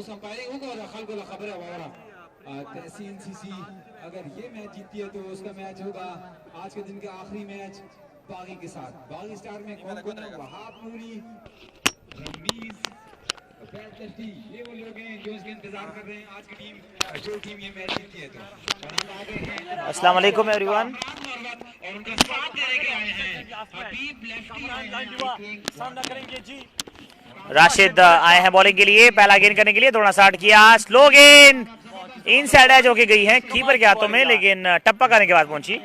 House umpiring होगा और खल को खबर है हमारा तहसीन सीसी अगर ये मैच जीतती है तो उसका मैच होगा आज के दिन का आखिरी मैच बागी के साथ। बागी स्टार में कौन है? वहाब नूरी, रमीज, ये वो लोग हैं जो इसके इंतजार कर रहे हैं आज की टीम, जो टीम ये मैच जीतती है। तो और हम आ गए हैं अस्सलाम वालेकुम एवरीवन। और उनका साथ देने के आए हैं हबीब लेफ्टी आए हैं, सामना करेंगे जी। राशिद आए हैं बॉलिंग के लिए, पहला गेंद करने के लिए, थोड़ा स्टार्ट किया, स्लो गेंद इन साइड है जो कि गई है कीपर के हाथों में, लेकिन टप्पा करने के बाद पहुंची।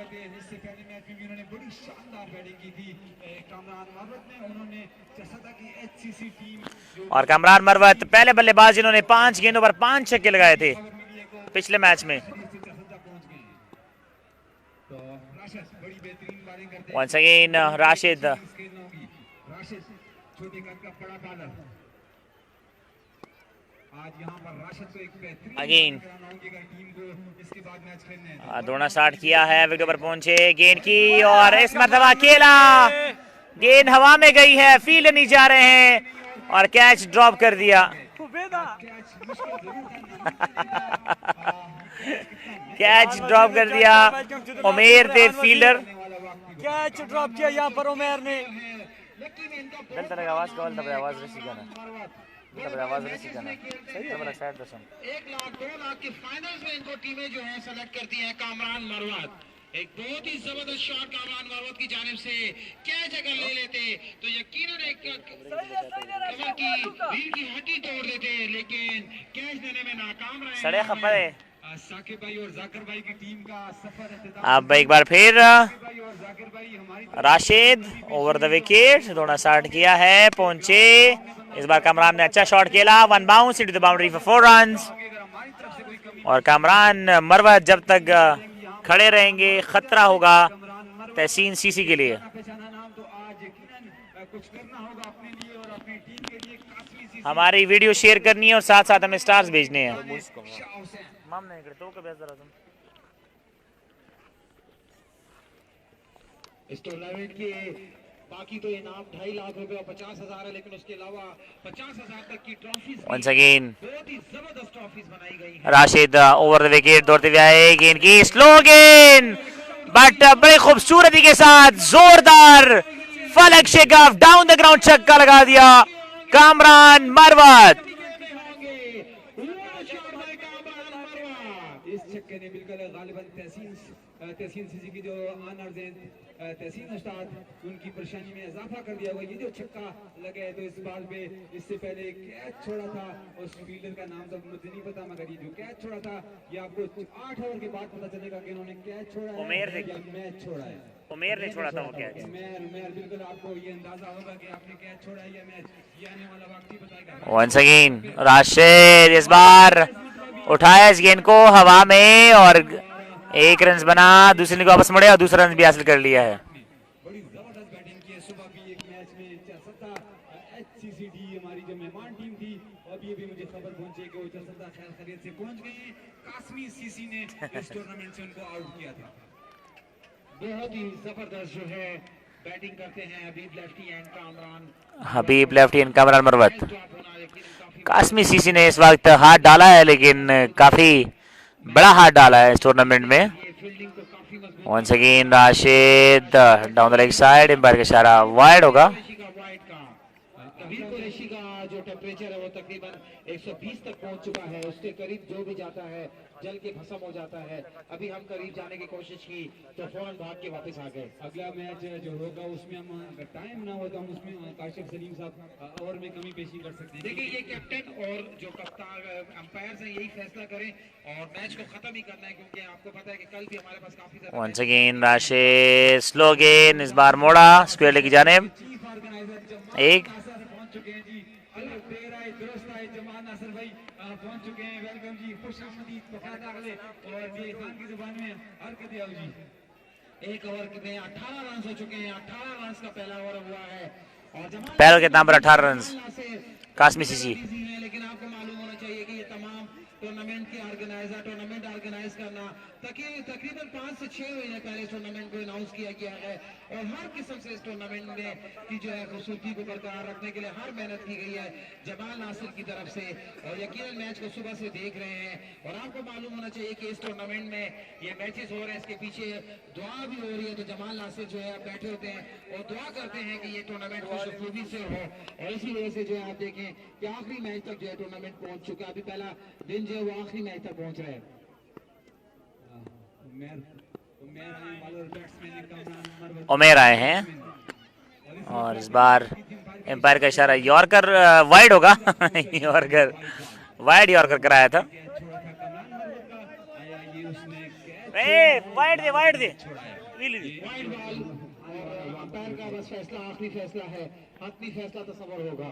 और कामरान मरवत पहले बल्लेबाज जिन्होंने 5 गेंदों पर 5 छक्के लगाए थे पिछले मैच में। वंस अगेन राशिद अगेन दोनों स्टार्ट किया है, विकेट पर पहुंचे, गेंद की और इस मरतबा अकेला गेंद हवा में गई है, फील्ड नहीं जा रहे हैं और कैच ड्रॉप कर दिया। कैच ड्रॉप कर दिया, उमेर थे फील्डर, कैच ड्रॉप किया यहाँ पर उमेर ने। आवाज रसी गाना आवाज रसी गाना सही है। 1 लाख 2 लाख के फाइनल्स में इनको टीमें जो है सेलेक्ट करती हैं। कामरान मरवत एक बहुत ही जबरदस्त शॉट कामरान मरवत की जानिब से, कैच अगर ले लेते तो यकीनन एक कमर की रीढ़ की हड्डी तोड़ देते, लेकिन कैच देने में नाकाम रहे। सड़े खबर है साकिब भाई और जाकिर भाई की टीम का सफर। अब एक बार फिर राशिद ओवर द विकेट, थोड़ा स्टार्ट किया है, पहुंचे, इस बार कामरान ने अच्छा शॉट खेला, 1 bounce into the boundary for 4 runs. और कामरान मरवत जब तक खड़े रहेंगे खतरा होगा तहसीन सीसी के लिए। हमारी वीडियो शेयर करनी है और साथ साथ हमें स्टार्स भेजने हैं। इस टूर्नामेंट के बाकी तो इनाम 2.5 लाख रुपए और 50,000 है, लेकिन उसके अलावा 50,000 तक की ट्रॉफीज वंस अगेन बहुत ही जबरदस्त ट्रॉफीज बनाई गई हैं। राशिद ओवर द विकेट दौड़ते हुए आए, गेंद की स्लो गेंद बट बड़ी खूबसूरती के साथ जोरदार फलक शेखव डाउन द ग्राउंड छक्का लगा दिया कामरान मरवत। इस छक्के ने बिल्कुल गालिबन तहसीन सीसी की जो ऑनर्स हैं, तहसीन उस्ताद, उनकी परेशानी में इजाफा कर दिया हुआ। ये जो छक्का लगे तो इस बात पे इससे पहले कैच छोड़ा था, उस फील्डर का नाम तो मुझे नहीं पता, मगर ये जो कैच छोड़ा था ये आपको 8 ओवर के बाद पता चलेगा कि उन्होंने कैच छोड़ा है या मैच छोड़ा है। उमेर ने छोड़ा था वो कैच। उमेर बिल्कुल आपको ये अंदाजा होगा कि आपने कैच छोड़ा है या मैच, ये आने वाला वक्त ही बताएगा। वंस अगेन राशिद इस बार उठाया इस गेंद को हवा में और 1 रन बना, दूसरे को वापस मुड़े और दूसरा रन भी हासिल कर लिया है। बड़ी जबरदस्त बैटिंग की है सुबह भी एक मैच में। HCCD हमारी जो मेहमान टीम थी, अभी मुझे खबर पहुंची कि वो जसदा खैर खैरियत से पहुंच गए। कासमी सीसी ने इस टूर्नामेंट से उनको आउट किया था। बहुत ही जबरदस्त जो है बैटिंग करते हैं हबीब लेफ्टी एंड कामरान मरवत। कासमी सीसी ने इस वक्त हाथ डाला है, लेकिन काफी बड़ा हाथ डाला है इस टूर्नामेंट में। Once again Rashid down the leg side, umpire का इशारा वाइड होगा। जो टेम्परेचर है वो तकरीबन 120 तक पहुंच चुका है, उसके करीब जो भी जाता है जल के भस्म हो जाता है। अभी हम करीब जाने की कोशिश की तो फौरन भाग के वापस आ गए। अगला मैच जो होगा उसमें हम अगर टाइम ना हो तो हम उसमें काशिफ सलीम साहब ओवर में कमी पेशी कर सकते हैं। देखिए ये कैप्टन और जो कप्तान अंपायर से यही फैसला करें और मैच को खत्म ही करना है, क्योंकि आपको पता है कि कल भी हमारे पास काफी ज्यादा। वंस अगेन राशिद स्लो गेंद, इस बार मोड़ा स्क्वायर लेग की जानिब। एक पहुंच चुके हैं, वेलकम जी, खुशामदीद, और जी खान की जुबान में हरकत आओ जी। 1 ओवर में 18 रन हो चुके हैं, 18 रन का पहला ओवर हुआ है और पैरल के नाम पर 18 रन कासमी सीसी। लेकिन आपको मालूम होना चाहिए चाहिए कि ये तमाम टूर्नामेंट के ऑर्गेनाइजर टूर्नामेंट ऑर्गेनाइज करना तकरीबन 5 से 6 महीने पहले इस टूर्नामेंट को अनाउंस किया गया है और हर किस्म से इस टूर्नामेंट में की जो है खूबसूरती को बरकरार रखने के लिए हर मेहनत की गई है जमाल नासिर की तरफ से। और यकीनन मैच को सुबह से देख रहे हैं और आपको मालूम होना चाहिए कि इस टूर्नामेंट में ये मैचेस हो रहे हैं, इसके पीछे दुआ भी हो रही है। तो जमाल नासिर जो है बैठे होते हैं और दुआ करते हैं कि ये टूर्नामेंट खुशखूबी से हो और इसी वजह से जो है आप देखें कि आखिरी मैच तक जो है टूर्नामेंट पहुंच चुका है। अभी पहला दिन जो है वो आखिरी मैच तक पहुंच रहा है। उमेर आए हैं और इस बार एम्पायर का इशारा यॉर्कर वाइड होगा यॉर्कर वाइड यॉर्कर कराया था। वाइड दे वाइड बॉल और अंपायर का बस फैसला आखिरी फैसला है, आखिरी फैसला तस्वर होगा।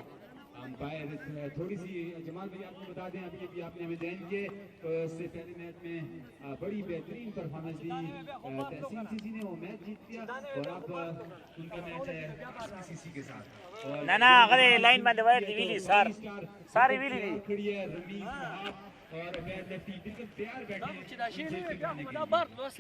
अंपायर थोड़ी सी जमाल भाई आपको बता दें अभी अभी आपने हमें ज्वाइन किए तो इससे पहले मैच में बड़ी बेहतरीन परफॉर्मेंस दी तहसीन सीसी ने, वो मैच जीत गया और अब उनका मैच है सीसी के साथ। ना अगले लाइन में डिवाइड दी सर सारी वीली दी खड़ी है रमीज और बिल्कुल तैयार बैठे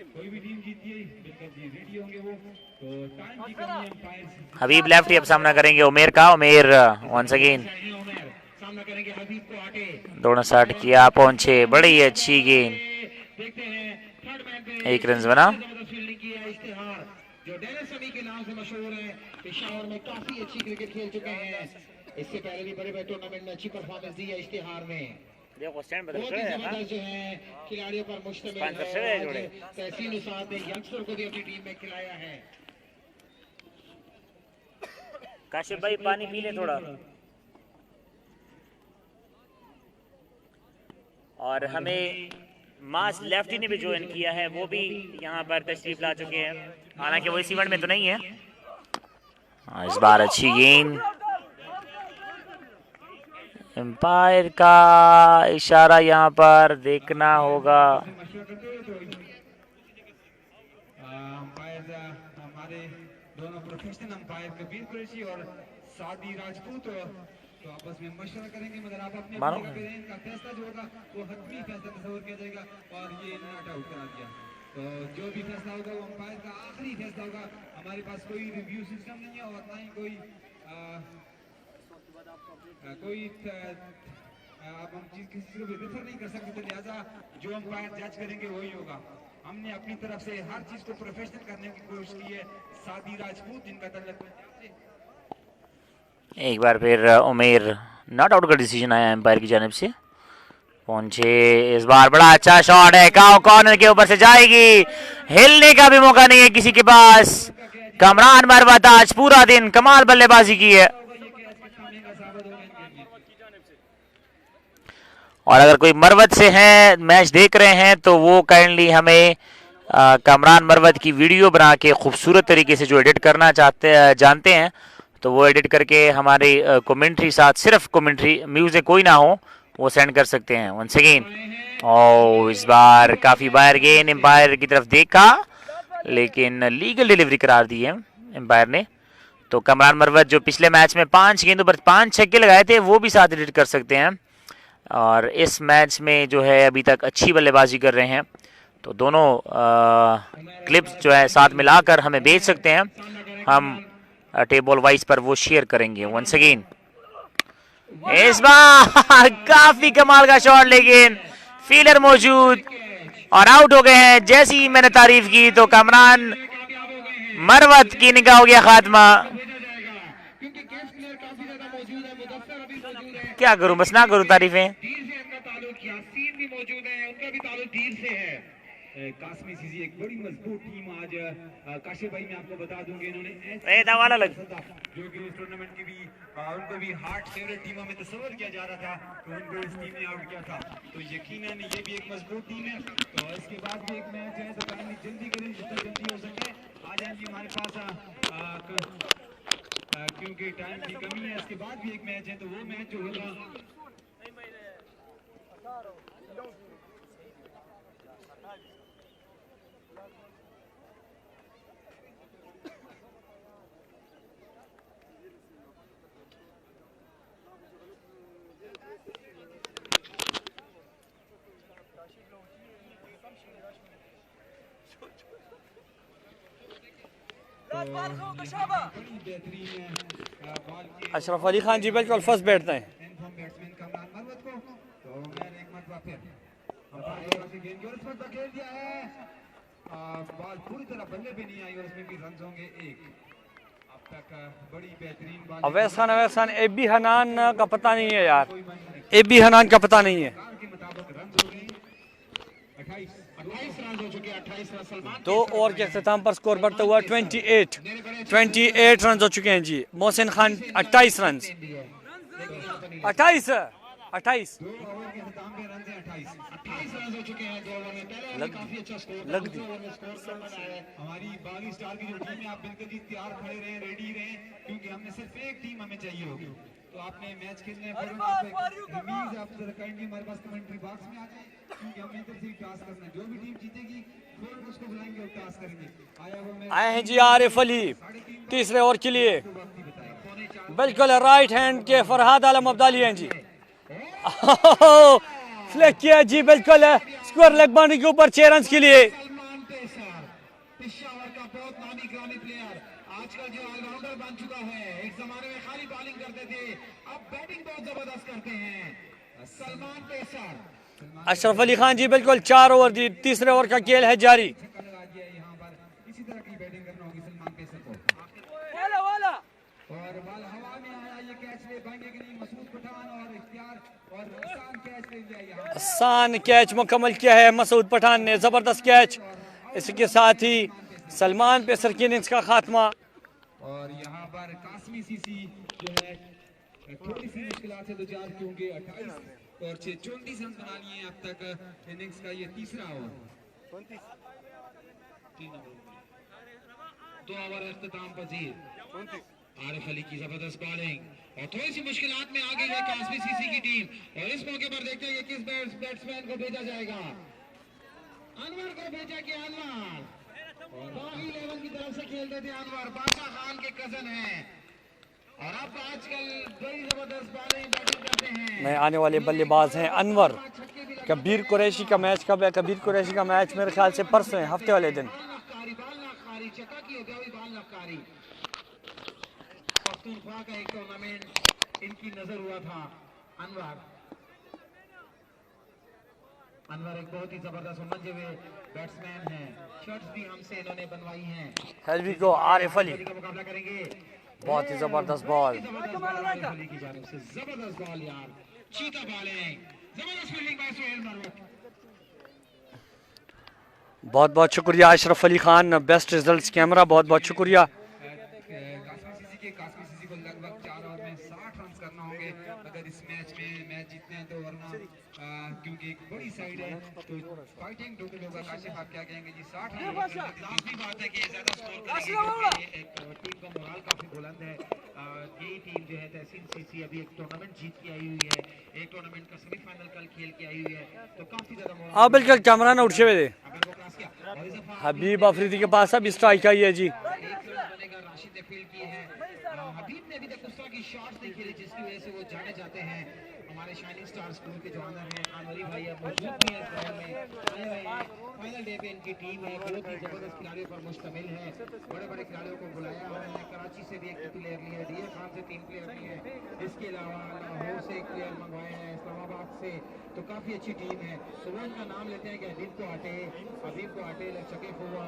कोई भी टीम जीती है बिल्कुल रेडी होंगे वो। तो टाइम की कमी है अंपायर। हबीब लेफ्टी अब सामना करेंगे उमेर का। उमेर वंस अगेन सामना करेंगे हबीब को आगे दोनों शॉट किया पहुंचे बड़ी अच्छी गेंद देखते हैं थर्ड मैच में 1 रन बना। फील्डिंग की है इश्तिहार जो डेनिस समी के नाम से मशहूर है, पेशावर में काफी अच्छी क्रिकेट खेल चुके हैं। इससे पहले भी बड़े बड़े टूर्नामेंट में अच्छी परफॉर्मेंस दी है इश्तिहार ने। देखो स्टैंड बदल बहुत ही जबरदस्त जो है खिलाड़ियों पर मुश्तमिल है। तहसीन उसाद ने यंगस्टर को भी अपनी टीम में खिलाया है। काशिफ भाई पानी पी ले थोड़ा। और हमें मास लेफ्टी ने भी ज्वाइन किया है, वो भी यहाँ पर तशरीफ ला चुके हैं, हालांकि वो इस इवेंट में तो नहीं है। इस बार अच्छी गेंद, एम्पायर का इशारा यहाँ पर देखना होगा। हमारे दोनों प्रोफेशनल अंपायर कबीर कुरैशी और सादी राजपूत तो आपस में मशवरा करेंगे, मगर आप अपने इनका फैसला जो होगा वो हतमी फैसला तस्वर किया जाएगा और ये नॉट आउट करा दिया। तो जो भी फैसला होगा वो अंपायर का आखिरी फैसला होगा। हमारे पास कोई रिव्यू सिस्टम नहीं है और ना ही कोई अब हम चीज किसी को भी रेफर नहीं कर सकते, तो लिहाजा जो अंपायर जज करेंगे वही होगा। हमने अपनी तरफ से हर चीज को प्रोफेशनल करने की कोशिश की है। सादी राजपूत जिनका तल्लुक एक बार फिर उमेर नॉट आउट का डिसीजन आया एम्पायर की जानिब से। पहुंचे इस बार बड़ा अच्छा शॉट है, काओ कॉर्नर के ऊपर से जाएगी, हिलने का भी मौका नहीं है किसी के पास। कमरान मरवत आज पूरा दिन कमाल बल्लेबाजी की है। और अगर कोई मरवत से हैं मैच देख रहे हैं तो वो काइंडली हमें कमरान मरवत की वीडियो बना के खूबसूरत तरीके से जो एडिट करना जानते हैं तो वो एडिट करके हमारे कमेंट्री साथ, सिर्फ कमेंट्री म्यूजिक कोई ना हो, वो सेंड कर सकते हैं। वंस अगेन और इस बार काफी बाहर गेंद, एम्पायर की तरफ देखा लेकिन लीगल डिलीवरी करार दी है एम्पायर ने। तो कमरान मरवत जो पिछले मैच में 5 गेंदों पर 5 छक्के लगाए थे वो भी साथ एडिट कर सकते हैं और इस मैच में जो है अभी तक अच्छी बल्लेबाजी कर रहे हैं। तो दोनों क्लिप्स जो है साथ मिलाकर हमें भेज सकते हैं, हम टेबल वाइज पर वो शेयर करेंगे। वंस अगेन इस बार काफी कमाल का शॉट, लेकिन फील्डर मौजूद और आउट हो गए हैं। जैसी ही मैंने तारीफ की तो कमरान मरवत की निगाह हो गया खात्मा। क्या करूं, बस ना करूं तारीफें। कासमी सीसी एक बड़ी मजबूत टीम आज काशिफ भाई मैं आपको बता दूंगा इन्होंने जो कि इस टूर्नामेंट की भी उनको भी हार्ट फेवरेट टीमों में तस्वर किया जा रहा था, तो उनको इस टीम ने आउट किया था। तो यकीनन ये भी एक मजबूत टीम है। तो इसके बाद भी एक मैच है, तो काफी जल्दी करें जितना जल्दी हो सके आ जाएंगे हमारे पास क्योंकि टाइम की कमी है। इसके बाद भी एक मैच है, तो वो मैच जो होगा बड़ी बेहतरीन बॉल के अशरफ अली खान जी बिल्कुल फर्स्ट बैठते हैं। इनफॉर्म बैट्समैन कमरान मरवत को, तो उमर एक मरतबा फिर अंपायर से गेंद को इस पर धकेल दिया है। बॉल पूरी तरह बल्ले पे नहीं आई और उसमें भी रन होंगे एक। अब तक बड़ी बेहतरीन बॉल अवैस खान एबी हनान का पता नहीं है यार, एबी हनान का पता नहीं है। के मुताबिक रन हो गए 28 रन हो चुके हैं, 28 रन सलमान 2 ओवर के अख्ताम पर स्कोर बढ़ता हुआ 28 रन हो चुके हैं जी। मोहसिन खान 28 रन, 28 28 2 ओवर के खिताब पे रन है 28 रन हो चुके हैं 2 ओवर में। पहले ओवर में काफी अच्छा स्कोर था, लग दूसरे ओवर में स्कोर कम बना है। हमारी बागी स्टार की जो टीम है, आप बिल्कुल जी तैयार खड़े रहें, रेडी रहें, क्योंकि हमने सिर्फ एक टीम हमें चाहिए होगी। तो आपने मैच खेलने पर प्लीज आप जरा काइंडली हमारे पास कमेंट्री बॉक्स में आ जाए, क्योंकि हमने इधर से टास्क करना है। जो भी टीम जीतेगी फौरन उसको बुलाएंगे और टास्क करेंगे। आया वो मैच आए हैं जी आरिफ अली तीसरे ओवर के लिए। बिल्कुल राइट हैंड के फरहाद आलम अब्दाली हैं जी। फ्लैग किया जी, बिल्कुल स्कोर लेग बाउंड्री के ऊपर 6 रन के लिए। सलमान पेशावर का बहुत नामी ग्रामी प्लेयर, आजकल जो ऑलराउंडर बन चुका है। एक जमाने में खाली बॉलिंग करते थे, अब बैटिंग बहुत जबरदस्त करते हैं। सलमान पेशर अशरफ अली खान जी बिल्कुल 4 ओवर दी, तीसरे ओवर का खेल है जारी। लगा दिया यहाँ पर। इसी तरह की बैटिंग करना होगी सलमान पेसर को। और बॉल हवा में आया, ये कैच ले पाएंगे कि नहीं मसूद पठान, और इख्तियार और आसान कैच ले लिया यहाँ। आसान कैच मुकम्मल किया है मसूद पठान ने, जबरदस्त कैच। इसके साथ ही सलमान पेसर की इनिंग्स का खात्मा। और यहाँ पर कासमी सीसी जो है थोड़ी सी मुश्किलात से दो चार, क्योंकि 28 और 34 रन बना लिए हैं अब तक इनिंग्स का ये तीसरा ओवर। 2 ओवर अख्ताम पजीर। आरिफ अली की जबरदस्त बॉलिंग और थोड़ी सी मुश्किलात में आ गई है कासमी सीसी की टीम। और इस मौके पर देखते हैं कि किस बैट्समैन को भेजा जाएगा। अनवर को भेजा कि अनवर बागी लेवल की तरफ से खेलते थे। अनवर बादशाह खान के कजन हैं और अब आजकल बड़ी जबरदस्त बैटिंग करते हैं। नए आने वाले बल्लेबाज हैं अनवर। कबीर कुरैशी का मैच कब है? कबीर कुरैशी का मैच मेरे ख्याल से परसों है, हफ्ते वाले दिन। बाल नकारी चक्का की होती है बाल नकारी। पख्तूनख्वा का एक टूर्नामेंट इनकी नजर हुआ था। अनवर एक बहुत ही जबरदस्त उमंजे हुए बैट्समैन हैं। शर्ट्स भी हमसे इन्होंने बनवाई हैं। हेल्वी को आरिफ अली, का मुकाबला करेंगे। बहुत ही जबरदस्त बॉल। जबरदस्त बॉल आरिफ अली की जानिब से, जबरदस्त बॉल यार, चीता बॉलिंग, जबरदस्त फील्डिंग बाय सुहेल मरवत। बहुत बहुत शुक्रिया Ashraf Ali Khan, best results camera, बहुत बहुत शुक्रिया। कासमी सीसी को लगभग 4 ओवर में 60 रन करना होंगे अगर इस मैच में मैच जीतते हैं तो, वरना क्योंकि एक बड़ी साइड है तो फाइटिंग टोटल होगा। काशिफ आप क्या कहेंगे जी? 60 रन लाजमी बात है कि ये ज्यादा स्कोर करेंगे। एक टीम का मोराल काफी बुलंद है। यही टीम जो है तहसीन सीसी अभी एक टूर्नामेंट जीत के आई हुई है, एक टूर्नामेंट का सेमीफाइनल कल खेल के आई हुई है, तो काफी ज्यादा मोराल। हाँ बिल्कुल, कैमरा ना उठे हुए थे। अगर वो क्रॉस किया और इस दफा हबीब अफरीदी के पास अब स्ट्राइक आई है जी। एक रन बनेगा। राशिद ने फील्ड की है। हबीब ने अभी तक उस तरह की शॉट्स नहीं खेली जिसकी वजह से वो जाने जाते हैं। हमारे शाइनिंग स्टार स्कूल के जो ऑनर हैं आनवरी भाई अब मौजूद भी हैं इस दौर में, आए हुए हैं। फाइनल डे पे इनकी टीम है, बहुत ही जबरदस्त खिलाड़ियों पर मुश्तमिल है। बड़े बड़े खिलाड़ियों को बुलाया हुआ है। कराची से भी एक प्लेयर लिए है, डीए खान से 3 प्लेयर लिए हैं, इसके अलावा लाहौर से एक प्लेयर मंगवाए हैं, इस्लामाबाद से, तो काफ़ी अच्छी टीम है। सुबह इनका नाम लेते हैं कि हबीब को आटे शकीफ हुआ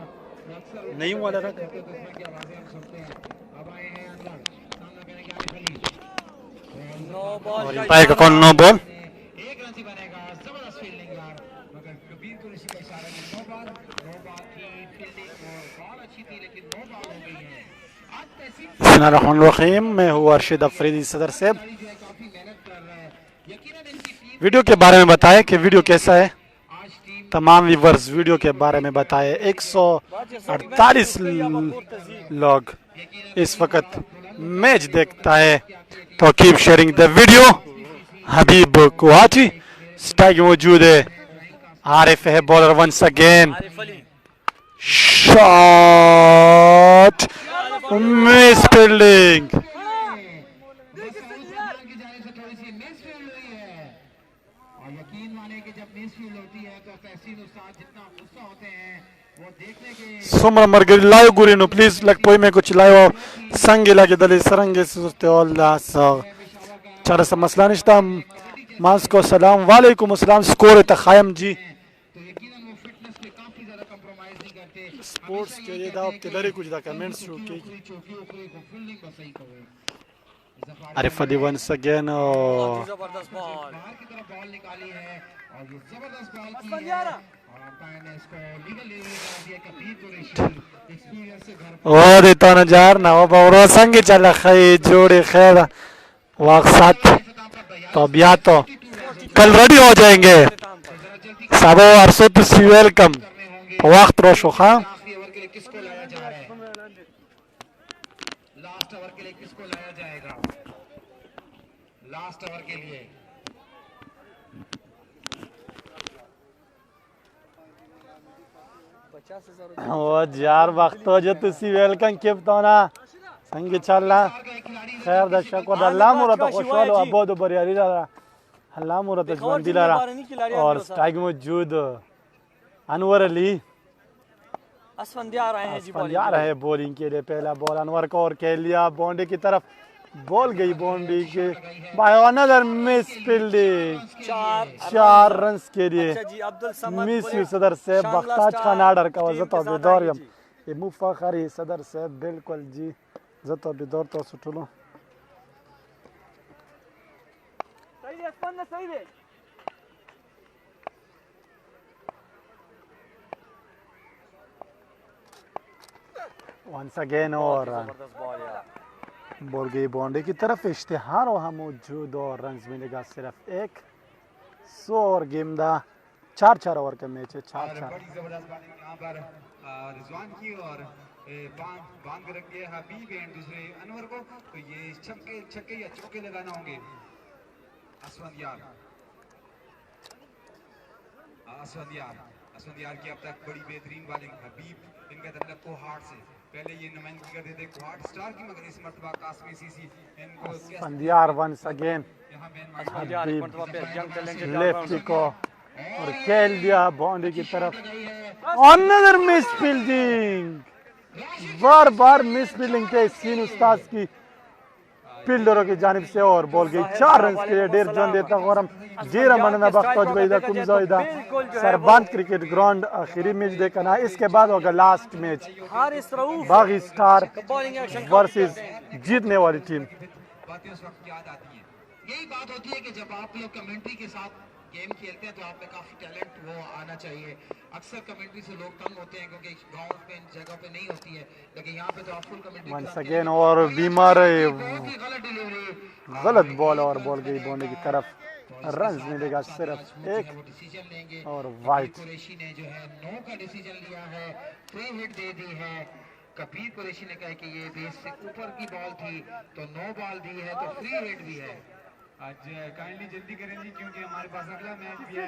अक्सर नहीं हुआ लगा की आवाज़ें हम सुनते हैं। अब आए हैं अंदर, सामना करेंगे आरिफ अली। नो बॉल एक रन से बनेगा। जबरदस्त फील्डिंग यार, मगर कबीर कुरैशी का इशारा नहीं। नो बॉल की फील्डिंग और बॉल अच्छी थी लेकिन नो बॉल हो गई है। आज तहसीन बिस्मिल्लाहिर्रहमानिर्रहीम, मैं हूँ अरशद अफरीदी सदर साहब। जो है काफी मेहनत कर रहा है। यकीनन इनकी टीम वीडियो के बारे में बताएं कि वीडियो कैसा है। आज टीम तमाम व्यूवर्स वीडियो के बारे में बताएं। 148 लोग इस वक्त मैच देखता है, तो keep sharing the video. Habib कुआची स्ट्राइक मौजूद है। आरिफ है bowler once again, shot miss fielding. की जाने से थोड़ी सी मिस फील्ड हुई है और यकीन माने कि जब मिस फील्ड होती है तो तहसीन उस्ताद जितना गुस्सा होते हैं Sumra margari layo gurino please like poi me kuch layo sangi lagi dali sarange suste Allah sa chara sa masla nishta मांस को सलाम वालेकुम अस्सलाम स्कोर तखायम जी तो यकीनन वो फिटनेस पे काफी ज्यादा कंप्रोमाइज नहीं करते स्पोर्ट्स के लिए दाव के दरे कुछ दा कमेंट्स शो की चौकी ऊपर को फील्डिंग बस सही करो आरिफ अली वंस अगेन जबरदस्त बॉल बाहर की तरफ बॉल निकाली है और ये जबरदस्त बॉल की है और अंपायर ने इसको लीगल ले करा दिया कबीर कुरैशी एक्सपीरियंस से घर ओ देता नजार ना वो संगे चला खै जोड़े खैर वक्त तो अब या तो कल रेडी हो जाएंगे साबो अरसो तो सी वेलकम वक्त रोशो खां आखिरी ओवर के लिए किसको लाया जा रहा है लास्ट ओवर के लिए किसको लाया जाएगा लास्ट ओवर के लिए वो यार वक्त हो जो तो सी वेलकम केप तो ना संगे चलना खैर दर्शक को अल्लाह मुरत खुशहाल अबोद बरियारी ला अल्लाह मुरत जवंदी ला और स्ट्राइक मौजूद अनवर अली असफंदियार आए हैं जी यार है बॉलिंग के लिए पहला बॉल अनवर को और कह लिया बाउंड्री की तरफ बॉल गई बाउंड्री के by another miss fielding 4 runs के लिए अब्दुल समद मिस यू सदर से बख्ताज खान आर्डर का वजह तो बेदौरियम ये मुफखरी सदर से बिल्कुल जी जतो बेदौर तो सुटलो सही है स्पंदन सही है वंस अगेन और बॉल गई बाउंड्री की तरफ इश्तिहार वहाँ मौजूद और रन्स मिलेगा सिर्फ एक 100 और गेम दा 4-4 ओवर का मैच है 4-4 बड़ी जबरदस्त बॉलिंग यहाँ पर रिजवान की और बांध के रख दिया हबीब एंड दूसरे अनवर को तो ये छक्के या चौके लगाना होंगे असफंदियार की अब तक बड़ी बेहतरीन बॉलिंग हबीब इनका तल्लुक कोहाट से पहले ये नुमाइंदगी करते थे कोहाट स्टार की मगर इस मर्तबा कासमी सीसी इनको असफंदियार वंस अगेन यहाँ लेफ्ट को और खेल दिया बाउंड्री की तरफ अनदर मिस फील्डिंग बार बार मिस फील्डिंग थे सीन उस्ताद की फील्डरों की जानिब से और बॉल गई 4 रन के लिए डेर जोन देता और हम जीरा मनना बख्तौज बैदा कुमजोइदा सरबंद क्रिकेट ग्राउंड आखिरी मैच देखना इसके बाद होगा लास्ट मैच हारिस रऊफ बागी स्टार बॉलिंग एक्शन वर्सेस जीतने वाली टीम बातें उस वक्त याद आती हैं यही बात होती है कि जब आप लोग कमेंट्री के साथ गेम खेलते हैं तो आप में काफी टैलेंट वो आना चाहिए अक्सर कमेंट्री से लोग तंग होते हैं क्योंकि गांव में इन जगह पे नहीं होती है लेकिन यहाँ पे तो आप फुल कमेंट्री वंस अगेन और बीमार गलत डिलीवरी गलत बॉल और बॉल गई बाउंड्री की तरफ रन मिलेगा सिर्फ एक वो डिसीजन लेंगे और वाइट कुरैशी ने जो है नो का डिसीजन लिया है फ्री हिट दे दी है कबीर कुरैशी ने कहा कि ये बेस से ऊपर की बॉल थी तो नो बॉल दी है तो फ्री हिट भी है आज काइंडली जल्दी करें जी क्योंकि हमारे पास अगला मैच भी है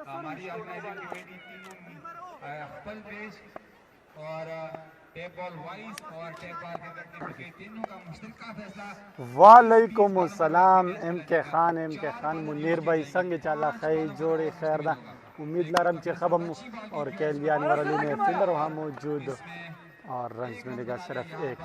हमारी ऑर्गेनाइजिंग कमेटी तीनों फल पेश और टैप बॉल वाइस और टैप बॉल के करने तीनों का मुश्तरका फैसला वालेकुम अस्सलाम एम के खान मुनीर भाई संग चला खई जोड़े खैर दा उम्मीद लारम के खबम और कैलियान वरली में फील्डर वहां मौजूद और रन्स मिलेगा सिर्फ एक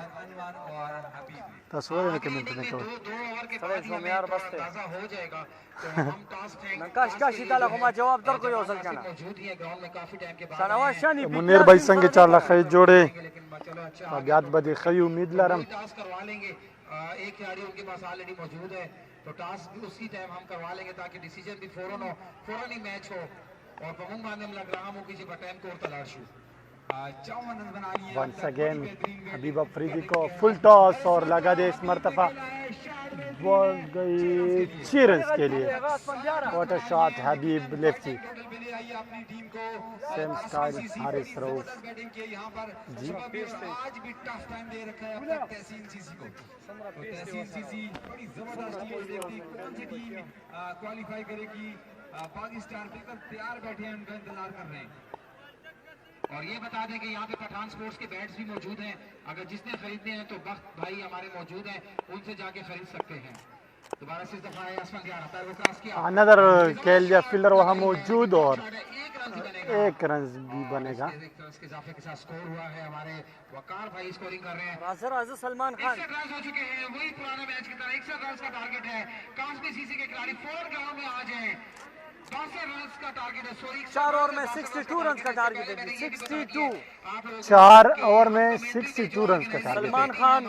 तस्वीर में कमेंट में को यार बसते ताजा हो जाएगा तो हम टास्क नकाश का सीधा लखमा जवाब दर कोई हो सकता ना मौजूद ही है ग्राउंड में काफी टाइम के बाद सनवा शानी मुनीर भाई संग चला खई जोड़े लेकिन चलो अच्छा अब याद बदी खई उम्मीद लारम टास्क करवा लेंगे एक खिलाड़ी उनके पास ऑलरेडी मौजूद है तो टास्क भी उसी टाइम हम करवा लेंगे ताकि डिसीजन भी फौरन ही मैच हो और पहुंच माने लग रहा हूं किसी टाइम को तलाशू वंस अगेन हबीब अफरीदी को फुल टॉस और लगा दे इस मर्तबा बॉल गई 6 रन के लिए what a shot Habib lefty same style Haris Rauf ji आज भी टफ टाइम दे रखा है अपने तहसीन सीसी को तो तहसीन सीसी बड़ी जबरदस्त टीम देखती कौन सी टीम क्वालीफाई करेगी पाकिस्तान बिल्कुल तैयार बैठे हैं उनका इंतजार कर रहे हैं और ये बता दें कि यहाँ पे पठान स्पोर्ट्स के बैट्स भी मौजूद हैं अगर जिसने खरीदने हैं तो बख्त भाई हमारे मौजूद हैं उनसे जाके खरीद सकते हैं दोबारा से दफा है असफंदियार आता है वो क्रॉस किया अनदर कैलिया फील्डर वहां मौजूद और 1 रन भी बनेगा। इसके इजाफे के साथ स्कोर हुआ है। हमारे वकार भाई स्कोरिंग कर रहे हैं। राजर सलमान खान 61 रन हो चुके हैं, वही पुराना मैच की तरह 61 रन का टारगेट है। कास्मी सीसी के खिलाड़ी 4 ग्राउंड में आ जाए। 62 रन का टारगेट है। सॉरी 4 ओवर में 62 रन का टारगेट है। 62 4 ओवर में 62 रन का टारगेट। सलमान खान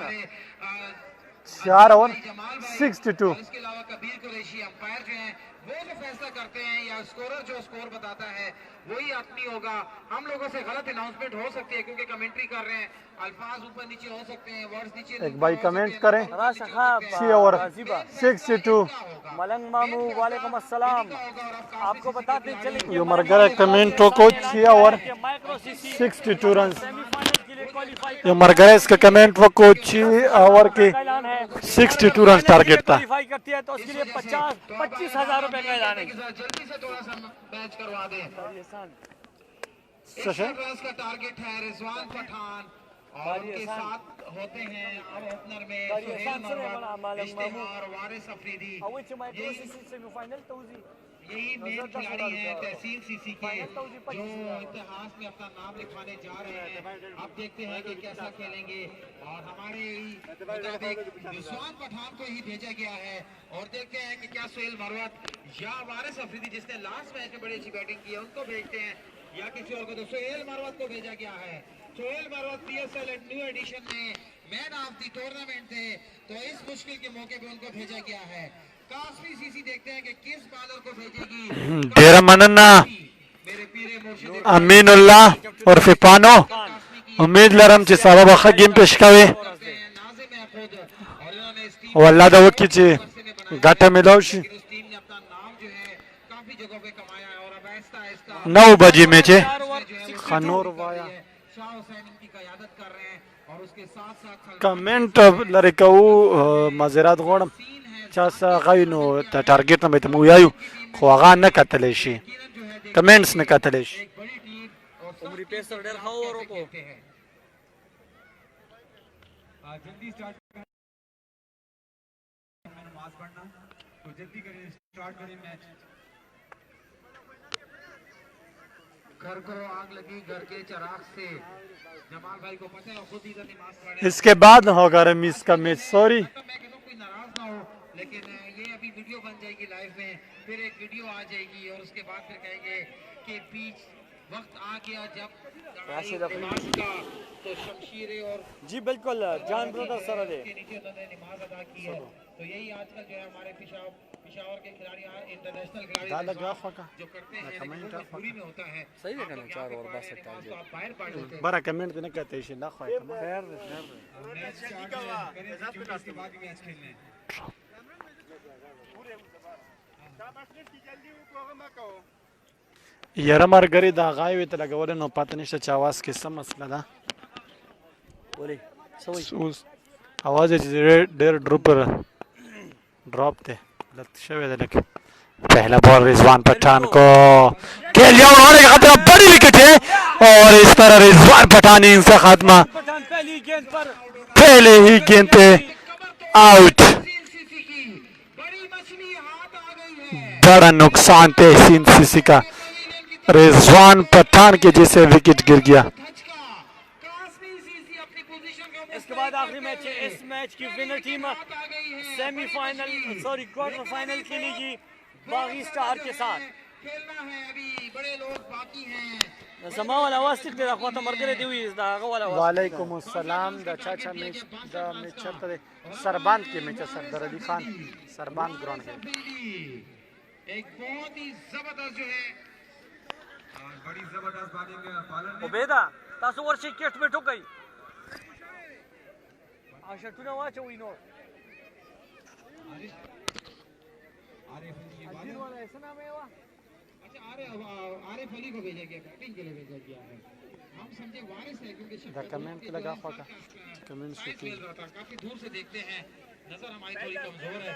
4 ओवर 62। इसके अलावा कबीर कुरैशी अंपायर जो हैं वो जो फैसला करते हैं या स्कोरर जो स्कोर बताता है वही आदमी होगा। हम लोगों से गलत अनाउंसमेंट हो सकती है क्योंकि कमेंट्री कर रहे हैं, अल्फाज ऊपर नीचे हो सकते हैं, वर्ड्स नीचे एक भाई कमेंट करें। 6 ओवर 62। मलंग मामू वालेकुम अस्सलाम। आपको बताते चले ये मर गए कमेंटों को 6 ओवर 62 रन। ये मर गए इसका कमेंट वो को 6 ओवर के 62 रन टारगेट था। क्वालीफाई करती है तो उसके लिए 25,000 रुपए का ऐलान है। जल्दी से थोड़ा सा मैच करवा दें। सेशन 61 रन का टारगेट है। रिजवान पठान और उनके साथ होते हैं अब ओपनर में सुहेल मरवत, इश्तिहार, वारिस अफरीदी। यही मेन खिलाड़ी हैं तहसील सीसी के जो इतिहास में अपना नाम लिखवाने जा रहे हैं। अब देखते हैं कि कैसा खेलेंगे और हमारे मुताबिक रिजवान पठान को ही भेजा गया है और देखते हैं कि क्या सुहेल मरवत या वारिस अफरीदी जिसने लास्ट मैच में बड़ी अच्छी बैटिंग की है उनको भेजते हैं या किसी और को। तो सुहेल मरवत को भेजा गया है। Suhail Marwat PSL new edition में मैन ऑफ द टूर्नामेंट थे तो इस मुश्किल के मौके पे उनको भेजा गया है। कास्मी सीसी देखते हैं कि किस बॉलर को भेजेगी। डेरा मनन्ना मेरे पीरे मुर्शिद अमीनुल्लाह और फिपानो उम्मीद लरम ची सबब खगीम पेश कवे नाजिम है खुद और इन्होंने इस टीम वल्ला दो की ची गाटा मिलावशी उस टीम ने अपना नाम जो है काफी जगहों पे कमाया है और अब आहिस्ता आहिस्ता 9 बजे में चे खनूर वाया शाह हुसैन इनकी क़यादत कर रहे हैं और उसके साथ साथ कमेंट लरिकऊ मज़रात गोड़म चासा गाइनो टारगेट न बेतमु यायु खो आगा न कतले शी कमेंट्स न कतले शी एक बड़ी टीम और उमरी पेसर डेर खाओ और को देखते हैं। जल्दी स्टार्ट नमाज पढ़ना तो जल्दी करें, स्टार्ट करें मैच। घर को आग लगी घर के चिराग से। जमाल भाई को पता है खुद इधर नमाज पढ़े। इसके बाद होगा रमीज का मैच। सॉरी तो मैं कहता हूँ कोई नाराज ना हो लेकिन ये अभी वीडियो बन जाएगी लाइव में, फिर एक वीडियो आ जाएगी और उसके बाद फिर कहेंगे कि बीच वक्त आ गया जब नमाज का तो शमशीरें और जी बिल्कुल जान ब्रदर सर दे के नीचे उन्होंने नमाज अदा की है। तो यही आजकल जो है हमारे पिशावर के खिलाड़ी इंटरनेशनल खिलाड़ी जो करते हैं लेकिन वो मजबूरी में होता है। सही देखा ना 4 ओवर 62 तो आप बाहर पड़ जाते हैं। बरा कमेंट न कहते शी ना खो मैच स्टार्ट करें क्योंकि इसके बाद ही मैच खेलने हैं। यार मर गरी दा गाय वे तला गवर नो पतनिश चावास के समस्या दा बोले सही उस आवाज डेर ड्रॉप थे लत शवे दे लेके पहला बॉल रिजवान पठान को खेल लिया उन्होंने खतरा बड़ी विकेट है और इस तरह रिजवान पठान इनसे खात्मा पठान पहली गेंद पर पहले ही गेंद पे आउट। सीसी की बड़ी मछली हाथ आ गई है। बड़ा नुकसान तहसीन सीसी का रिजवान पठान के जैसे विकेट गिर गया। धचका कास्मी सीसी अपनी पोजीशन को इसके बाद आखिरी मैच है। इस मैच की विनर टीम आ गई है। सेमीफाइनल सॉरी क्वार्टर फाइनल खेलेगी बागी स्टार के साथ। खेलना है अभी बड़े लोग बाकी हैं। समा वाला आवाज तेरा खत्म मर गए दी इस दागा वाला आवाज वालेकुम अस्सलाम द चाचा मैच द मैच चलता है सरबांद के मैच सरदार अली खान सरबांद ग्राउंड है। एक बहुत ही जबरदस्त जो है और बड़ी जबरदस्त बॉलिंग पालन ने उबेदा तासो वर्षी केट में ठोक गई आशा तू ना वाच विनो आरिफ अली ये बात वाला ऐसा नाम है वा अच्छा आरिफ अली को भेजा गया बैटिंग के लिए भेजा गया है। हम समझे वारिस है क्योंकि द कमेंट लगा फाका कमेंट शायद खेल रहा था। काफी दूर से देखते हैं नजर हमारी थोड़ी कमजोर है।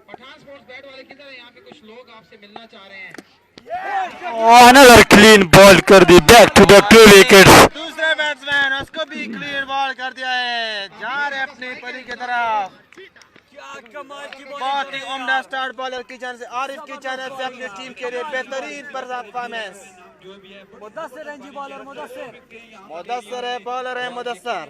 पठान स्पोर्ट्स बैट वाले किधर है? यहाँ पे कुछ लोग आपसे मिलना चाह रहे हैं। अनदर क्लीन बॉल कर दी बैक टू बैक 2 विकेट्स। दूसरे बैट्समैन उसको भी क्लीन बॉल कर दिया है। जा रहे अपनी परी की तरफ। बहुत ही उम्दा स्टार्ट बॉलर की जान से आरिफ की जानिब से अपनी टीम के लिए बेहतरीन परफॉर्मेंस। मुदस्सिर है जी बॉलर, मुदस्सिर है बॉलर है Mudassir.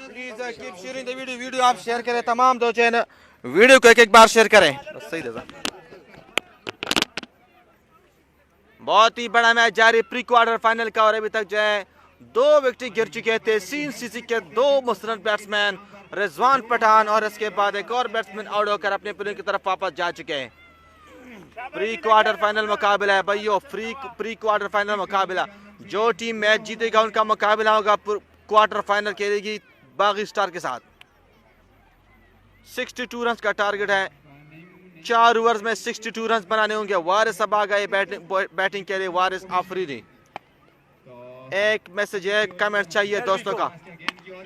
Please keep sharing the video आप शेयर करें, तमाम दो चैनल वीडियो को एक बार शेयर करें। सही बहुत ही बड़ा मैच जारी प्री क्वार्टर फाइनल का और अभी तक जो है 2 विकेट गिर चुके थे। सीसी के 2 मुस्तरद बैट्समैन रिजवान पठान और इसके बाद एक और बैट्समैन आउट होकर अपने प्लेयर की तरफ वापस जा चुके हैं। प्री क्वार्टर फाइनल मुकाबला है भाइयों, प्री क्वार्टर फाइनल मुकाबला। जो टीम मैच जीतेगा उनका मुकाबला होगा क्वार्टर फाइनल खेलेगी बागी स्टार के साथ। 62 रन का टारगेट है, 4 ओवर्स में 62 रन बनाने होंगे। वारिस अब आ गए बैटिंग के लिए, वारिस आफरीदी। एक मैसेज है, कमेंट चाहिए दोस्तों का।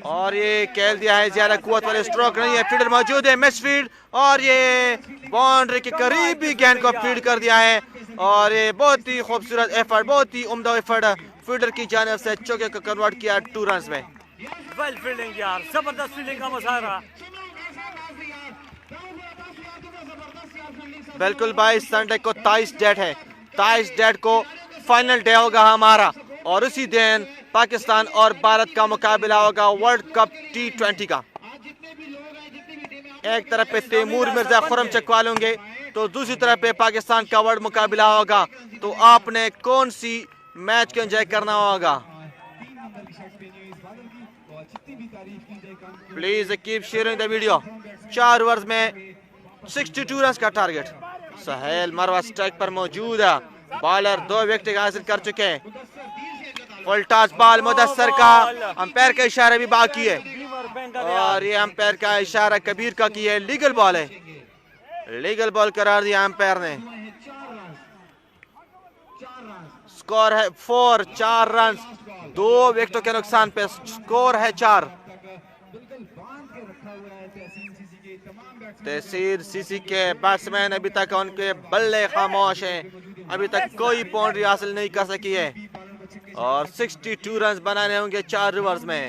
और ये खेल दिया है, ज्यादा कुवत वाले स्ट्रोक नहीं है, फील्डर मौजूद है, मिस फील्ड और ये बाउंड्री के करीब भी गेंद को फील्ड कर दिया है। और ये बहुत ही खूबसूरत एफर्ट, बहुत ही उम्दा एफर्ट फील्डर की जानिब से चौके को कन्वर्ट किया 2 रन में। वेल फील्डिंग यार, जबरदस्त फील्डिंग का मुजाहरा। बिल्कुल भाई, संडे को 23 डेट है, 23 डेट को फाइनल डे होगा हमारा और उसी दिन पाकिस्तान और भारत का मुकाबला होगा वर्ल्ड कप T20 का। एक तरफ पे तैमूर मिर्जा खुरम चकवा लेंगे तो दूसरी तरफ पे पाकिस्तान का वर्ल्ड मुकाबला होगा। तो आपने कौन सी मैच को एंजॉय करना होगा? Please keep sharing the video. 4 overs में 62 रन का टारगेट। सहेल मरवा स्ट्राइक पर मौजूद है, बॉलर 2 विकेट हासिल कर चुके हैं। फुल टॉस बॉल मुदस्सिर का, अंपायर का इशारा भी बाकी है और ये अंपायर का इशारा कबीर का की है, लीगल बॉल है, लीगल बॉल करार दिया अंपायर ने। स्कोर है 4 रन, 2 विकेटों के नुकसान पे स्कोर है 4। तहसीर सीसी के बैट्समैन अभी तक उनके बल्ले खामोश हैं, अभी तक कोई बाउंड्री हासिल नहीं कर सकी है और 62 रन बनाने होंगे 4 ओवर्स में।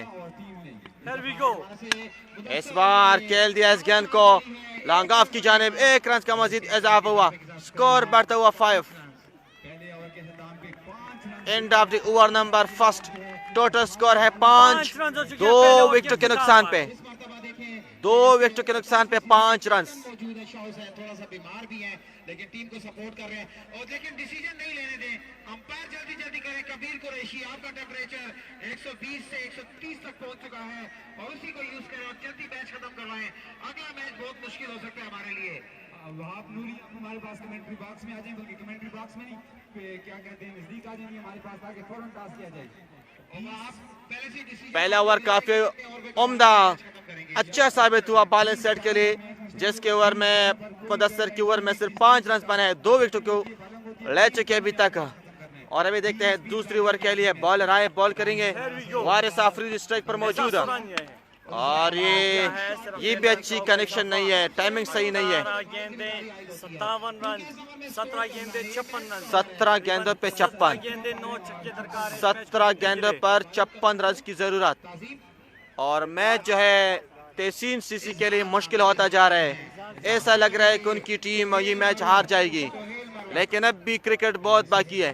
इस बार खेल दिया इस गेंद को लॉन्ग ऑफ की जानिब, 1 रन का मजीद इजाफा हुआ, स्कोर बढ़ता हुआ 5। End of the over number first, total score है 5, 2 विकेटों के नुकसान पे, 2 विकेटों के नुकसान पे 5 रन। थोड़ा सा बीमार भी है लेकिन टीम को सपोर्ट कर रहे हैं और लेकिन डिसीजन नहीं लेने दें, अंपायर जल्दी करें। कबीर कुरैशी, आपका टेम्परेचर 120 से 130 तक पहुंच चुका है और उसी को यूज करें और जल्दी मैच खत्म करवाएं। अगला मैच बहुत मुश्किल हो सकता है हमारे लिए। आप नूरी हमारे पास कमेंट्री बॉक्स में आ जाए, बल्कि कमेंट्री बॉक्स में नहीं, क्या कहते हैं, नजदीक आ जाएंगे हमारे पास ताकि फौरन टॉस किया जाए। पहला ओवर काफी उम्दा अच्छा साबित हुआ बैलेंस सेट के लिए, जिसके ओवर में मुदस्सिर के ओवर में सिर्फ 5 रन बने हैं, 2 विकेटों को ले चुके अभी तक। और अभी देखते हैं दूसरी ओवर के लिए बॉलर आए, बॉल करेंगे। वारिस आफरीदी स्ट्राइक पर मौजूद है और ये भी अच्छी कनेक्शन नहीं है, टाइमिंग सही नहीं है। 57 रन, 17 गेंदे 56 रन, 17 गेंदों पे 56, 17 गेंदों पर 56 रन की जरूरत। और मैच जो है तहसीन सीसी के लिए मुश्किल होता जा रहा है, ऐसा लग रहा है कि उनकी टीम ये मैच हार जाएगी, लेकिन अब भी क्रिकेट बहुत बाकी है।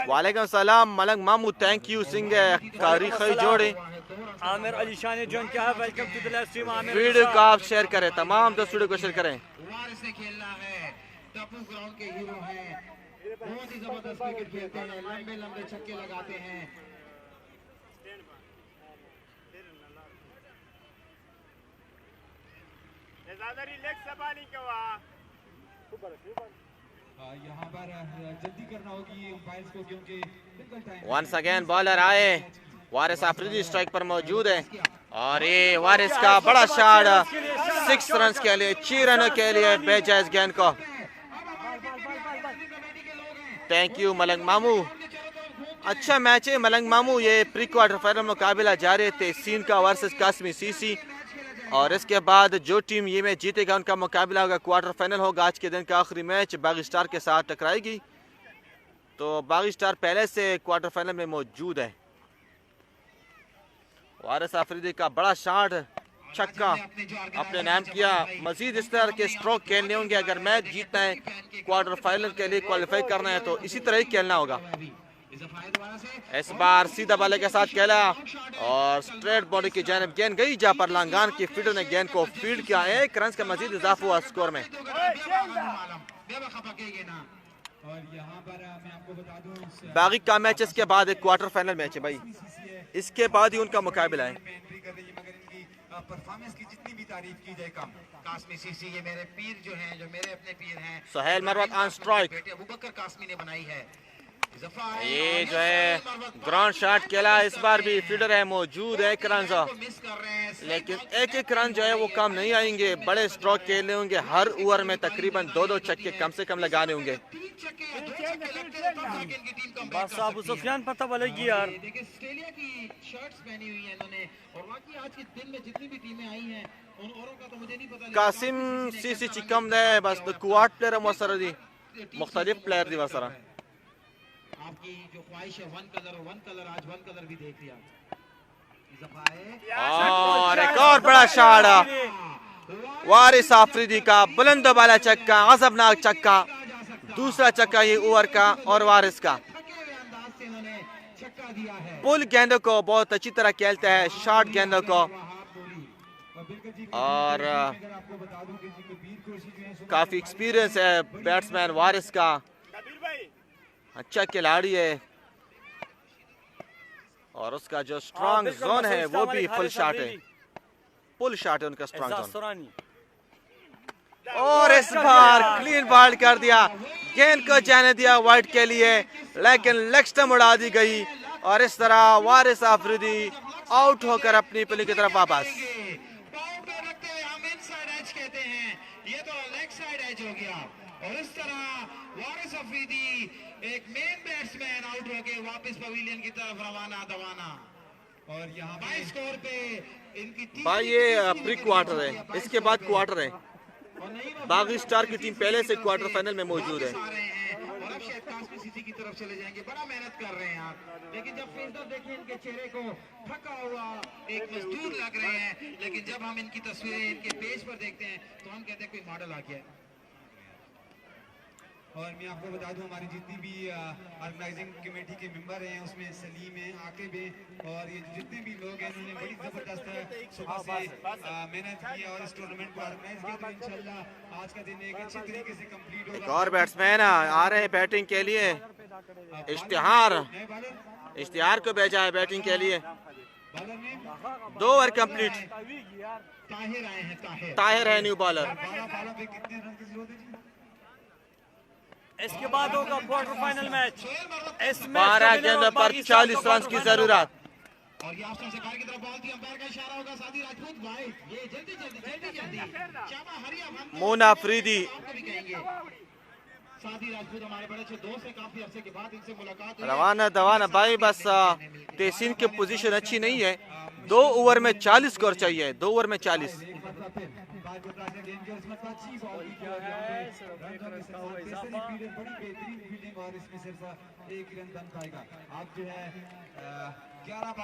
वालेकुम सलाम मलंग मामू, थैंक यू सिंह तारीखी जोड़े। आमिर अली शान जॉन क्या है, welcome to the live stream. आमिर वीडियो को आप शेयर करें, तमाम दोस्त वीडियो को शेयर करें। वारिस ने खेलना है, टापू ग्राउंड के हीरो हैं, बहुत ही जबरदस्त क्रिकेट खेलते हैं, लंबे लंबे छक्के लगाते हैं। यहाँ पर जल्दी करना होगी अंपायर्स को, क्योंकि बिल्कुल टाइम। वंस अगेन बॉलर आए, वारिस आफरीदी स्ट्राइक पर मौजूद है और ये वारिस का बड़ा शॉट 6 रन के लिए, 6 रनों के लिए भेजा इस गेंद को। थैंक यू मलंग मामू, अच्छा मैच है मलंग मामू। ये प्री क्वार्टर फाइनल मुकाबला जारी थे, सीन का वर्सेस कासमी सीसी। और इसके बाद जो टीम ये मैच जीतेगा उनका मुकाबला होगा, क्वार्टर फाइनल होगा। आज के दिन का आखिरी मैच बागी स्टार के साथ टकराएगी। तो बागी स्टार पहले से क्वार्टर फाइनल में मौजूद है। वारिस आफरीदी का बड़ा शॉट, छक्का अपने नाम किया। मजीद इस तरह के स्ट्रोक खेलने होंगे अगर मैच जीतना है, क्वार्टर फाइनल के लिए क्वालिफाई करना है तो इसी तरह ही खेलना होगा। इस बार सीधा बाले के साथ खेला और स्ट्रेट बॉडी की जानिब गेंद गई, जहां पर लांगान की फील्डर ने गेंद को फील्ड किया। 1 रन का मजीद इजाफा हुआ स्कोर में। बागी का मैच इसके बाद एक क्वार्टर फाइनल मैच है भाई, इसके बाद ही उनका मुकाबला है। परफॉर्मेंस की जितनी भी तारीफ की जाए कम। कासमी सीसी ये मेरे पीर जो हैं, जो मेरे अपने पीर हैं। सुहेल मरवत ऑन स्ट्राइक, बेटे अबूबकर कासमी ने बनाई है। ये जो है ग्राउंड शॉट खेला। इस बार भी फील्डर है मौजूद है। 1 रन लेकिन एक रन जो है वो कम नहीं आएंगे। बड़े स्ट्रोक खेलने होंगे, हर ओवर में तकरीबन 2-2 छक्के कम से कम लगाने होंगे। बस अबू सुफियान पता बोलेगी यार। देखिए ऑस्ट्रेलिया की शर्ट्स पहनी हुई है इन्होंने, और बाकी आज के दिन में जितनी भी टीमें आई हैं उन औरों का तो मुझे नहीं पता। कासिम सीसी चिकम है बस क्वाड प्लेयर मसर दी, मुख्तलिफ प्लेयर दी मसरा। आपकी जो ख्वाहिश है वन कलर आज वन कलर भी देख लिया। और एक और बड़ा शॉट वारिस आफरीदी का, बुलंद वाला चक्का, अजबनाक चक्का, दूसरा चक्का ये ओवर का और वारिस का। पुल गेंदों को बहुत अच्छी तरह खेलता है, शॉर्ट गेंदों को, और काफी एक्सपीरियंस है बैट्समैन वारिस का। अच्छा खिलाड़ी है और उसका जो स्ट्रांग जोन है वो भी फुल शॉट है, पुल शॉट है उनका स्ट्रांग जोन। और इस बार क्लीन बॉल कर दिया, गेंद को जाने दिया वाइड के लिए, लेकिन लेग स्टंप उड़ा दी गई और इस तरह वारिस आफरीदी आउट होकर अपनी पिली की तरफ वापस। ये तो लेग साइड एज हो गया और इस तरह वारिस अफरीदी एक मेन बैट्समैन आउट होके वापस पवेलियन की तरफ रवाना। और यहाँ पे स्कोर पे इनकी भाई ये प्री क्वार्टर है, इसके बाद क्वार्टर है। बागी स्टार की टीम पहले से क्वार्टर फाइनल में मौजूद है। और अब शायद कासमी सीसी की तरफ चले जाएंगे। बड़ा मेहनत कर रहे हैं यार, लेकिन जब फील्डर देखें इनके चेहरे को थका हुआ एक मजदूर लग रहे हैं, लेकिन जब हम इनकी तस्वीरें इनके पेज पर देखते हैं तो हम कहते हैं कोई मॉडल आ गया है। और मैं आपको बता दूं हमारी जितनी भी ऑर्गेनाइजिंग कमेटी के मेंबर हैं उसमें सलीम है, आकिब है और ये जितने भी लोग हैं उन्होंने बड़ी जबरदस्त सुबह से मेहनत की और इस टूर्नामेंट को ऑर्गेनाइज किया। तो इंशाल्लाह आज का दिन एक अच्छे तरीके से कंप्लीट होगा। एक और बैट्समैन आ रहे हैं बैटिंग के लिए, इश्तिहार को भेजा है बैटिंग के लिए। 2 ओवर कंप्लीट, ताहिर है न्यू बॉलर। इसके बाद होगा क्वार्टर फाइनल मैच। इस 12 गेंदों पर 40 रन की जरूरत। और ये ऑप्शन से बाहर की तरफ बॉल थी, अंपायर का इशारा होगा। सादी राजपूत वाइड, ये जल्दी शामा हरिया मोना अफरीदी। सादी राजपूत हमारे बड़े अच्छे दोस्त हैं, काफी अरसे के बाद इनसे मुलाकात हुई। रवाना दवाना भाई, बस तेहसीन की पोजीशन अच्छी नहीं है। 2 ओवर में 40 स्कोर चाहिए, 2 ओवर में 40।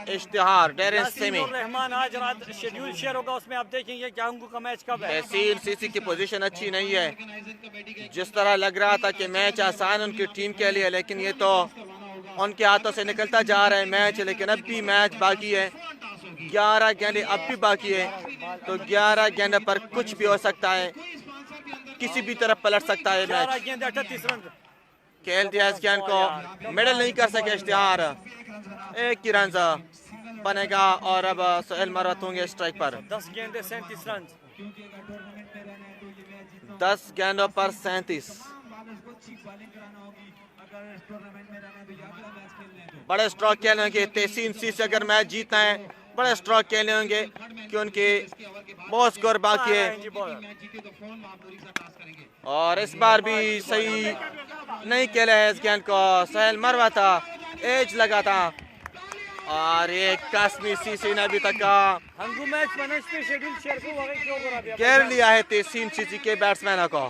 इश्तिहार डेरेन सेमी रहमान आज रात शेड्यूल शेयर होगा, उसमें आप देखेंगे कि अंगू का मैच कब है। तहसीन सीसी की पोजीशन अच्छी नहीं है। जिस तरह लग रहा था कि मैच आसान उनकी टीम के लिए, लेकिन ये तो उनके हाथों से निकलता जा रहा है मैच। लेकिन अब भी मैच बाकी है, 11 गेंदें अब भी बाकी है। तो 11 गेंदों पर कुछ भी हो सकता है, किसी भी तरफ पलट सकता है मैच। 38 रन खेल दिया इस गेंद को, मेडल नहीं कर सके इश्तिहार। 1 ही रन बनेगा और अब सुहेल मरवत होंगे स्ट्राइक पर। 10 गेंदे 37 रन। 10 गेंदों पर 37। बड़े स्ट्रोक खेलने होंगे तहसीन सी से अगर मैच जीतना है, बड़े स्ट्रोक खेलने होंगे कि उनके बहुत स्कोर बाकी है। और इस बार भी सही नहीं खेला है इस गेंद को, सुहेल मरवा था, एज लगा था और ये कास्मी सीसी ने अभी तक हंगू मैच मनस पे शेड्यूल शेयर को वगैरह क्यों करा दिया घेर लिया है तहसीन सीसी के बैट्समैनों को।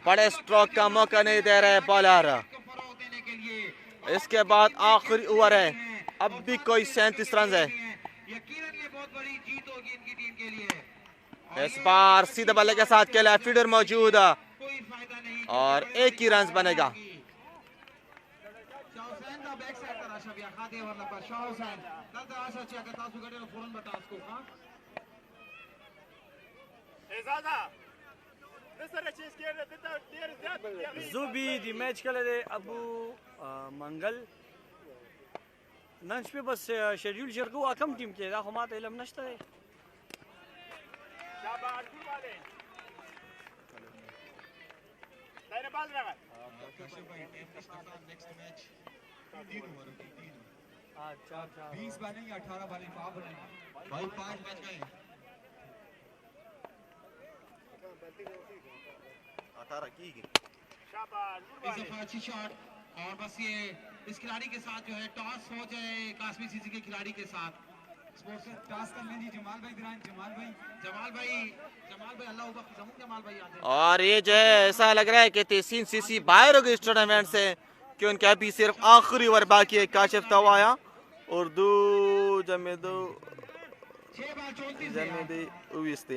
बड़े स्ट्रोक का मौका नहीं दे रहे बॉलर। इसके बाद आखिरी ओवर है, अब भी कोई 37 रन है। इस बार सीधे बल्ले के साथ खेला, फीडर मौजूद और एक ही रन बनेगा। जुबी दी मैच के लिए अबू मंगल नंच पे बस शेड्यूल शेयर को आकम टीम के दा हमात इलम नश्ता है। अच्छा 20 बनेंगे 18 वाले भाई 5 मैच गए 18 की अच्छी शॉट। और बस ये इस खिलाड़ी के साथ जो है टॉस हो जाए कास्मी सीसी के खिलाड़ी के साथ। स्पोर्ट्स टॉस कर लेंगे जमाल भाई दिरान जमाल भाई अल्लाह उबा जमाल भाई आते हैं। और ये जो है ऐसा लग रहा है कि तहसीन सीसी बाहर हो गई इस टूर्नामेंट से, कि उनके अभी सिर्फ आखिरी ओवर बाकी है। काशिफ तवाया उर्दू जमेदो जमेदी उविस्ते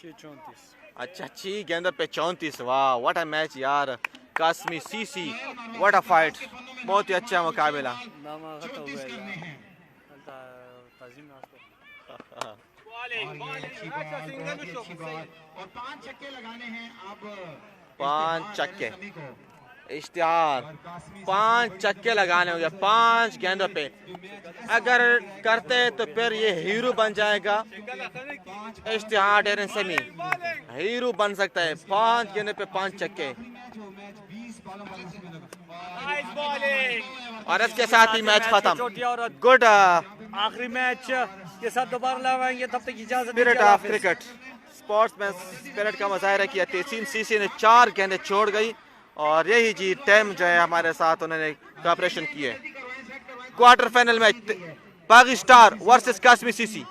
34 अच्छा 6 गेंदों पे 34। वाह व्हाट अ मैच यार। Qasmi CC what a fight, बहुत ही अच्छा मुकाबला। नामा खता हुआ है ताजीम और 5 छक्के लगाने हैं अब। 5 छक्के इश्तिहार 5 छक्के लगाने होंगे 5 गेंदों पे। अगर करते तो फिर ये हीरो बन जाएगा। इश्तिहार डेरन समी हीरो बन सकता है। 5 गेंदों पे 5 छक्के और इसके साथ ही मैच खत्म। गुड आखिरी मैच के साथ दोबारा लाएंगे, तब तक इजाजत। Spirit of cricket sportsman spirit का मुजाहरा किया। तहसीन सीसी ने 4 गेंदें छोड़ गई और यही जी टाइम जो है हमारे साथ उन्होंने कॉपरेशन की है। Quarter final match Pakistan versus Qasmi CC.